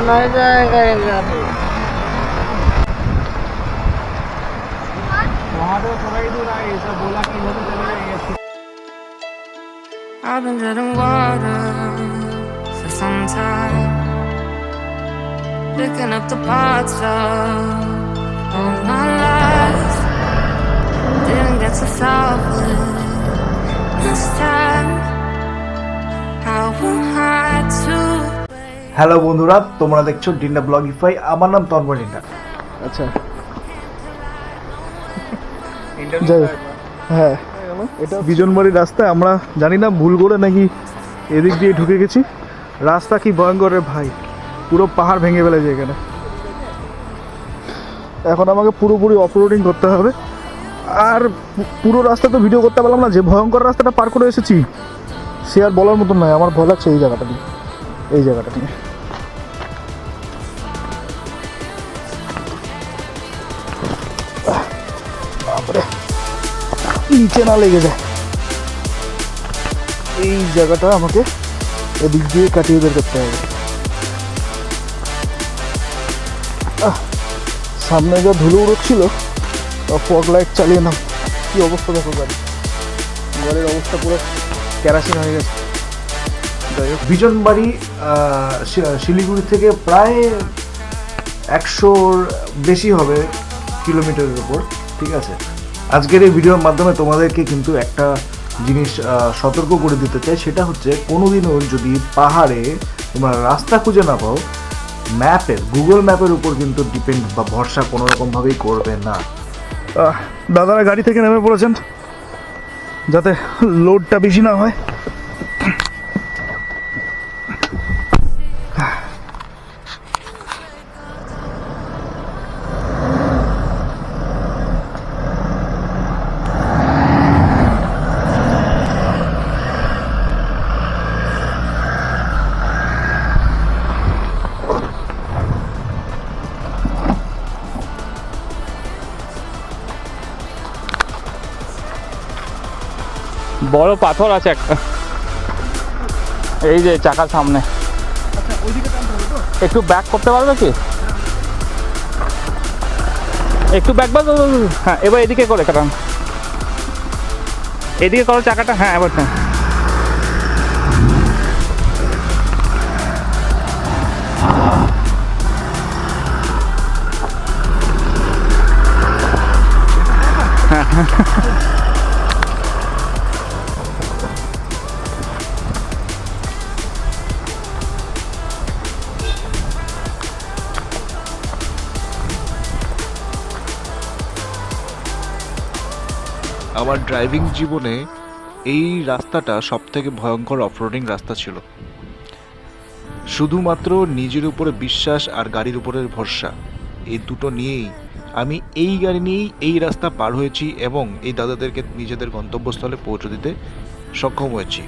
नहीं जाएगा ये गाड़ी। वहाँ पे थोड़ा ही दूर आए, सब बोला कि इधर से चले जाएंगे। I've been dead in water for some time, picking up the parts of all my life. Didn't get to solve it this time. I won't hide to. Hello বন্ধুরা, তোমরা দেখছো ডিন্ডা ব্লগিফাই। আমার নাম তন্ময় ডিন্ডা। আচ্ছা, হ্যাঁ, এটা বিজনবাড়ির রাস্তায় আমরা জানি না ভুল করে নাকি এদিক দিয়ে ঢুকে গেছি। রাস্তা কি ভয়ঙ্কর রে ভাই, পুরো পাহাড় ভেঙে ফেলেছে এখানে। এখন আমাকে পুরোপুরি অফরোডিং করতে হবে, আর পুরো রাস্তা তো ভিডিও করতে পারলাম না। যে ভয়ঙ্কর রাস্তাটা পার করে এসেছি সে আর বলার মতন নয়। আমার ভয় লাগছে এই জায়গাটা নিয়ে, এই জায়গাটা নিয়ে। নিচে না লেগে যায়, এই জায়গাটা আমাকে এদিক দিয়ে কাটিয়ে বের করতে হবে। সামনে যা ধুলো উড়ছিল, ফগ লাইট চালিয়ে নাও। কি অবস্থা দেখো গাড়ির অবস্থা পুরো কেরাসিন হয়ে গেছে। যাই হোক, বিজনবাড়ি শিলিগুড়ি থেকে প্রায় 100-র বেশি হবে কিলোমিটারের উপর, ঠিক আছে। আজকের এই ভিডিওর মাধ্যমে তোমাদেরকে কিন্তু একটা জিনিস সতর্ক করে দিতে চাই, সেটা হচ্ছে কোনোদিনও যদি পাহাড়ে তোমরা রাস্তা খুঁজে না পাও, গুগল ম্যাপের উপর কিন্তু ডিপেন্ড বা ভরসা কোনো রকমভাবেই করবে না। দাদারা গাড়ি থেকে নেমে পড়েছেন যাতে লোডটা বেশি না হয়। বড় পাথর আছে একটা, এই যে চাকার সামনে। একটু ব্যাক করতে পারবে কি? একটু ব্যাক বাদ। হ্যাঁ, এবার এদিকে করে কারণ এদিকে করো চাকাটা। হ্যাঁ, এবার না। আমার ড্রাইভিং জীবনে এই রাস্তাটা সবথেকে ভয়ঙ্কর অফরোডিং রাস্তা ছিল। শুধুমাত্র নিজের উপরে বিশ্বাস আর গাড়ির উপরে ভরসা, এই দুটো নিয়েই আমি এই গাড়ি নিয়েই এই রাস্তা পার হয়েছি এবং এই দাদাদেরকে নিজেদের গন্তব্যস্থলে পৌঁছে দিতে সক্ষম হয়েছি।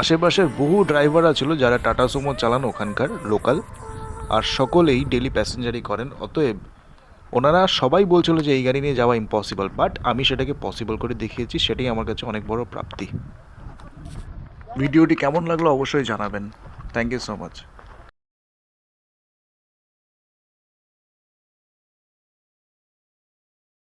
আশেপাশের বহু ড্রাইভাররা ছিল যারা টাটা সুমো চালান ওখানকার লোকাল, আর সকলেই ডেলি প্যাসেঞ্জারই করেন। অতএব ওনারা সবাই বলছিল যে এই গাড়ি নিয়ে যাওয়া ইম্পসিবল, বাট আমি সেটাকে পসিবল করে দেখিয়েছি। সেটাই আমার কাছে অনেক বড় প্রাপ্তি। ভিডিওটি কেমন লাগলো অবশ্যই জানাবেন। Thank you so much.